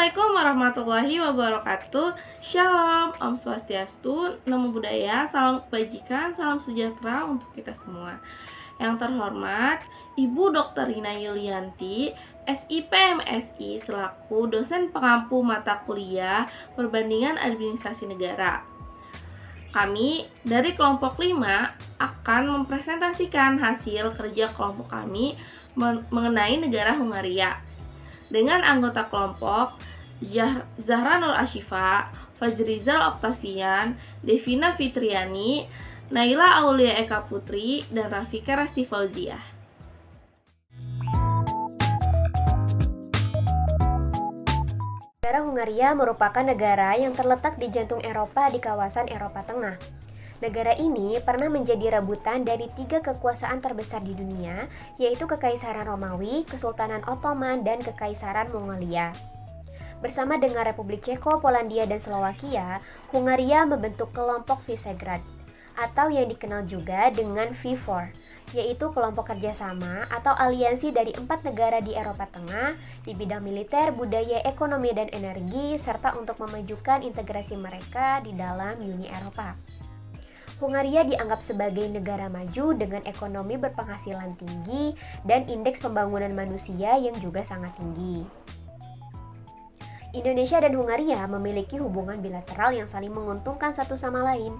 Assalamualaikum warahmatullahi wabarakatuh. Shalom, Om Swastiastu, Namo Buddhaya, salam kebajikan, salam sejahtera untuk kita semua. Yang terhormat, Ibu Dr. Rina Yulianti, SIP MSI selaku dosen pengampu mata kuliah Perbandingan Administrasi Negara. Kami dari kelompok 5 akan mempresentasikan hasil kerja kelompok kami mengenai negara Hungaria. Dengan anggota kelompok Zahra Nur Ashifa, Fajrizal Oktavian, Devina Fitriani, Naila Aulia Eka Putri, dan Rafika Rasti Fauziah. Negara Hungaria merupakan negara yang terletak di jantung Eropa di kawasan Eropa Tengah. Negara ini pernah menjadi rebutan dari 3 kekuasaan terbesar di dunia, yaitu Kekaisaran Romawi, Kesultanan Ottoman, dan Kekaisaran Mongolia. Bersama dengan Republik Ceko, Polandia, dan Slowakia, Hungaria membentuk kelompok Visegrad, atau yang dikenal juga dengan V4, yaitu kelompok kerjasama atau aliansi dari 4 negara di Eropa Tengah di bidang militer, budaya, ekonomi, dan energi, serta untuk memajukan integrasi mereka di dalam Uni Eropa. Hungaria dianggap sebagai negara maju dengan ekonomi berpenghasilan tinggi dan indeks pembangunan manusia yang juga sangat tinggi. Indonesia dan Hungaria memiliki hubungan bilateral yang saling menguntungkan satu sama lain.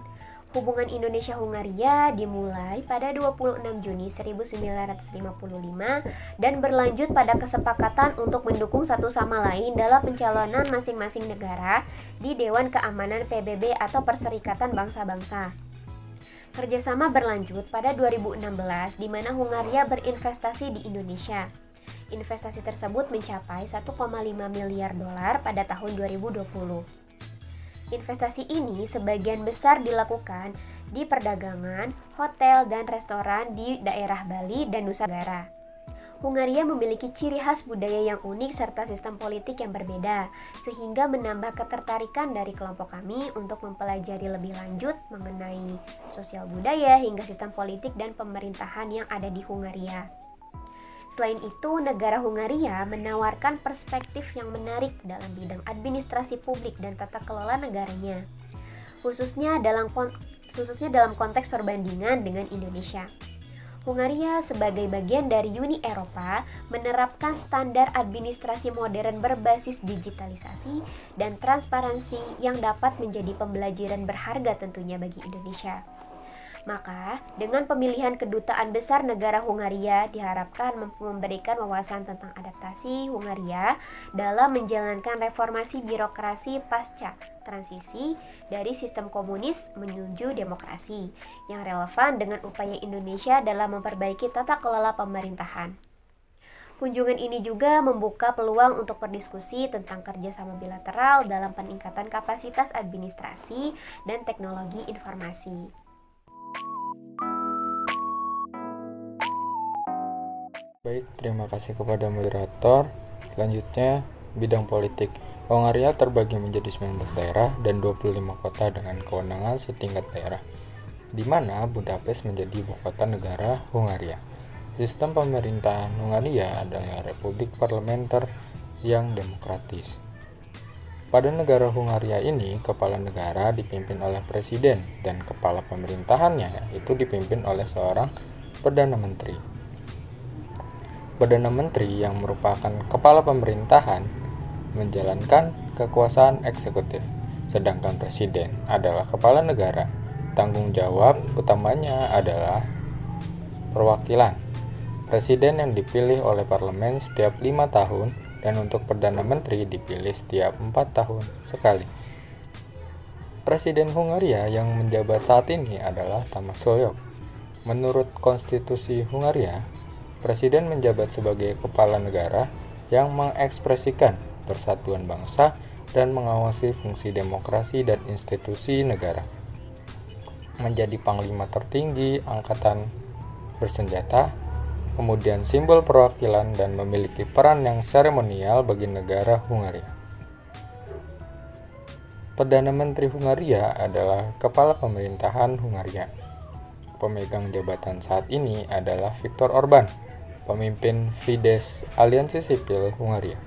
Hubungan Indonesia-Hungaria dimulai pada 26 Juni 1955 dan berlanjut pada kesepakatan untuk mendukung satu sama lain dalam pencalonan masing-masing negara di Dewan Keamanan PBB atau Perserikatan Bangsa-Bangsa. Kerjasama berlanjut pada 2016 di mana Hungaria berinvestasi di Indonesia. Investasi tersebut mencapai 1,5 miliar dolar pada tahun 2020. Investasi ini sebagian besar dilakukan di perdagangan, hotel, dan restoran di daerah Bali dan Nusa Tenggara. Hungaria memiliki ciri khas budaya yang unik serta sistem politik yang berbeda, sehingga menambah ketertarikan dari kelompok kami untuk mempelajari lebih lanjut mengenai sosial budaya hingga sistem politik dan pemerintahan yang ada di Hungaria. Selain itu, negara Hungaria menawarkan perspektif yang menarik dalam bidang administrasi publik dan tata kelola negaranya, khususnya dalam konteks perbandingan dengan Indonesia. Hungaria sebagai bagian dari Uni Eropa menerapkan standar administrasi modern berbasis digitalisasi dan transparansi yang dapat menjadi pembelajaran berharga tentunya bagi Indonesia. Maka, dengan pemilihan kedutaan besar negara Hungaria diharapkan mampu memberikan wawasan tentang adaptasi Hungaria dalam menjalankan reformasi birokrasi pasca transisi dari sistem komunis menuju demokrasi yang relevan dengan upaya Indonesia dalam memperbaiki tata kelola pemerintahan. Kunjungan ini juga membuka peluang untuk berdiskusi tentang kerjasama bilateral dalam peningkatan kapasitas administrasi dan teknologi informasi. Baik, terima kasih kepada moderator. Selanjutnya, bidang politik. Hungaria terbagi menjadi 19 daerah dan 25 kota dengan kewenangan setingkat daerah, di mana Budapest menjadi ibu kota negara Hungaria. Sistem pemerintahan Hungaria adalah republik parlementer yang demokratis. Pada negara Hungaria ini, kepala negara dipimpin oleh presiden dan kepala pemerintahannya itu dipimpin oleh seorang Perdana Menteri. Perdana Menteri yang merupakan kepala pemerintahan menjalankan kekuasaan eksekutif, sedangkan presiden adalah kepala negara. Tanggung jawab utamanya adalah perwakilan. Presiden yang dipilih oleh parlemen setiap 5 tahun dan untuk Perdana Menteri dipilih setiap 4 tahun sekali. Presiden Hungaria yang menjabat saat ini adalah Tamás Solyok. Menurut konstitusi Hungaria, Presiden menjabat sebagai kepala negara yang mengekspresikan persatuan bangsa dan mengawasi fungsi demokrasi dan institusi negara. Menjadi panglima tertinggi angkatan bersenjata, kemudian simbol perwakilan dan memiliki peran yang seremonial bagi negara Hungaria. Perdana Menteri Hungaria adalah kepala pemerintahan Hungaria. Pemegang jabatan saat ini adalah Viktor Orbán, pemimpin Fidesz Aliansi Sipil Hungaria.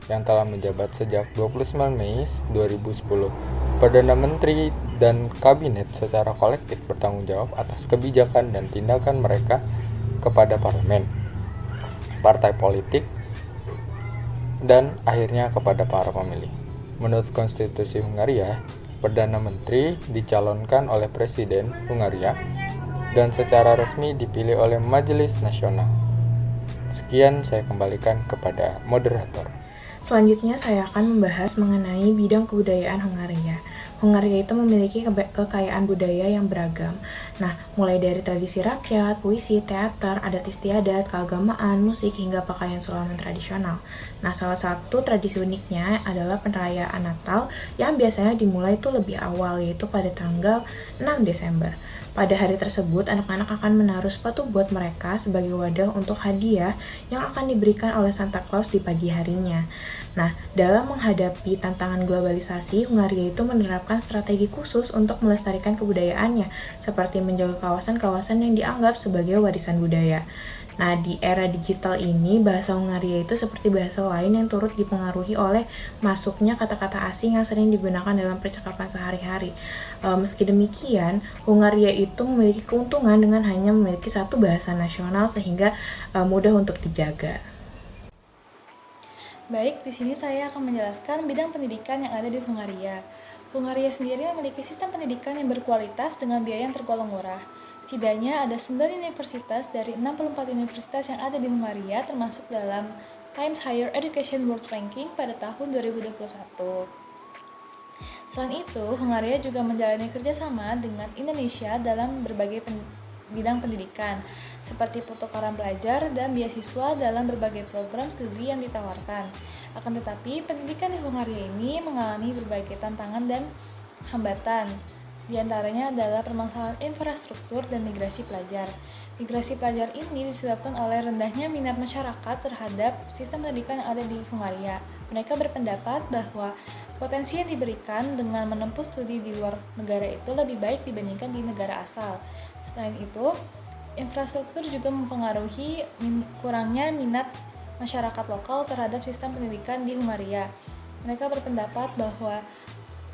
yang telah menjabat sejak 29 Mei 2010. Perdana Menteri dan Kabinet secara kolektif bertanggung jawab atas kebijakan dan tindakan mereka kepada parlemen, partai politik, dan akhirnya kepada para pemilih. Menurut konstitusi Hungaria, Perdana Menteri dicalonkan oleh Presiden Hungaria dan secara resmi dipilih oleh Majelis Nasional. Sekian, saya kembalikan kepada moderator. Selanjutnya saya akan membahas mengenai bidang kebudayaan Hungaria. Hungaria itu memiliki kekayaan budaya yang beragam. Nah, mulai dari tradisi rakyat, puisi, teater, adat istiadat, keagamaan, musik, hingga pakaian Sulaman tradisional. Nah, salah satu tradisi uniknya adalah perayaan Natal yang biasanya dimulai itu lebih awal, yaitu pada tanggal 6 Desember. Pada hari tersebut, anak-anak akan menaruh sepatu buat mereka sebagai wadah untuk hadiah yang akan diberikan oleh Santa Claus di pagi harinya. Nah, dalam menghadapi tantangan globalisasi, Hungaria itu menerapkan strategi khusus untuk melestarikan kebudayaannya, seperti menjaga kawasan-kawasan yang dianggap sebagai warisan budaya. Nah, di era digital ini, bahasa Hungaria itu seperti bahasa lain yang turut dipengaruhi oleh masuknya kata-kata asing yang sering digunakan dalam percakapan sehari-hari. Meski demikian, Hungaria itu memiliki keuntungan dengan hanya memiliki satu bahasa nasional sehingga mudah untuk dijaga. Baik, di sini saya akan menjelaskan bidang pendidikan yang ada di Hungaria. Hungaria sendiri memiliki sistem pendidikan yang berkualitas dengan biaya yang tergolong murah. Setidaknya ada 9 universitas dari 64 universitas yang ada di Hungaria termasuk dalam Times Higher Education World Ranking pada tahun 2021. Selain itu, Hungaria juga menjalani kerjasama dengan Indonesia dalam berbagai bidang pendidikan, seperti pertukaran pelajar dan beasiswa dalam berbagai program studi yang ditawarkan. Akan tetapi, pendidikan di Hungaria ini mengalami berbagai tantangan dan hambatan. Di antaranya adalah permasalahan infrastruktur dan migrasi pelajar. Migrasi pelajar ini disebabkan oleh rendahnya minat masyarakat terhadap sistem pendidikan yang ada di Hungaria. Mereka berpendapat bahwa potensi yang diberikan dengan menempuh studi di luar negara itu lebih baik dibandingkan di negara asal. Selain itu, infrastruktur juga mempengaruhi kurangnya minat masyarakat lokal terhadap sistem pendidikan di Hungaria. Mereka berpendapat bahwa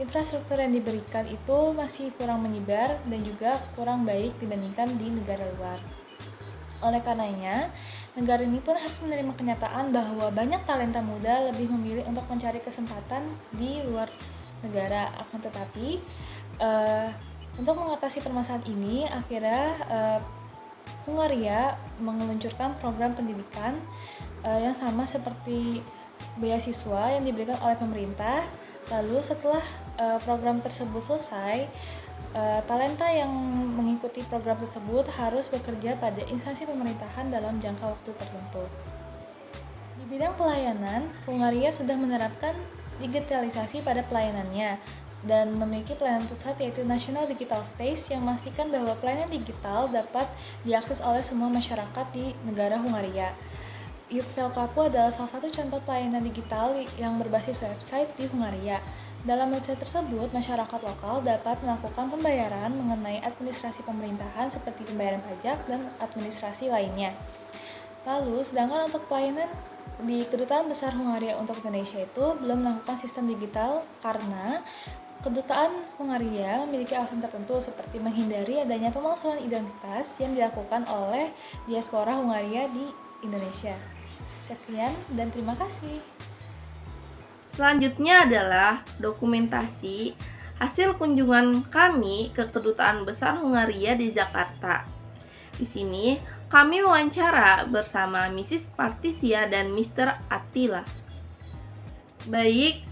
infrastruktur yang diberikan itu masih kurang menyebar dan juga kurang baik dibandingkan di negara luar. Oleh karenanya, negara ini pun harus menerima kenyataan bahwa banyak talenta muda lebih memilih untuk mencari kesempatan di luar negara. Akan tetapi, untuk mengatasi permasalahan ini, akhirnya Hungaria meluncurkan program pendidikan yang sama seperti beasiswa yang diberikan oleh pemerintah. Lalu setelah program tersebut selesai, talenta yang mengikuti program tersebut harus bekerja pada instansi pemerintahan dalam jangka waktu tertentu. Di bidang pelayanan, Hungaria sudah menerapkan digitalisasi pada pelayanannya dan memiliki pelayanan pusat yaitu National Digital Space yang memastikan bahwa pelayanan digital dapat diakses oleh semua masyarakat di negara Hungaria. Yukvelkapu adalah salah satu contoh pelayanan digital yang berbasis website di Hungaria. Dalam website tersebut, masyarakat lokal dapat melakukan pembayaran mengenai administrasi pemerintahan seperti pembayaran pajak dan administrasi lainnya. Lalu, sedangkan untuk pelayanan di Kedutaan Besar Hungaria untuk Indonesia itu belum melakukan sistem digital karena Kedutaan Hungaria memiliki alasan tertentu seperti menghindari adanya pemalsuan identitas yang dilakukan oleh diaspora Hungaria di Indonesia. Sekian dan terima kasih. Selanjutnya adalah dokumentasi hasil kunjungan kami ke Kedutaan Besar Hungaria di Jakarta. Di sini kami wawancara bersama Mrs. Patricia dan Mr. Attila. Baik,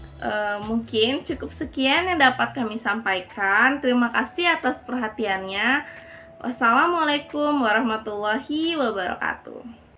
mungkin cukup sekian yang dapat kami sampaikan. Terima kasih atas perhatiannya. Wassalamualaikum warahmatullahi wabarakatuh.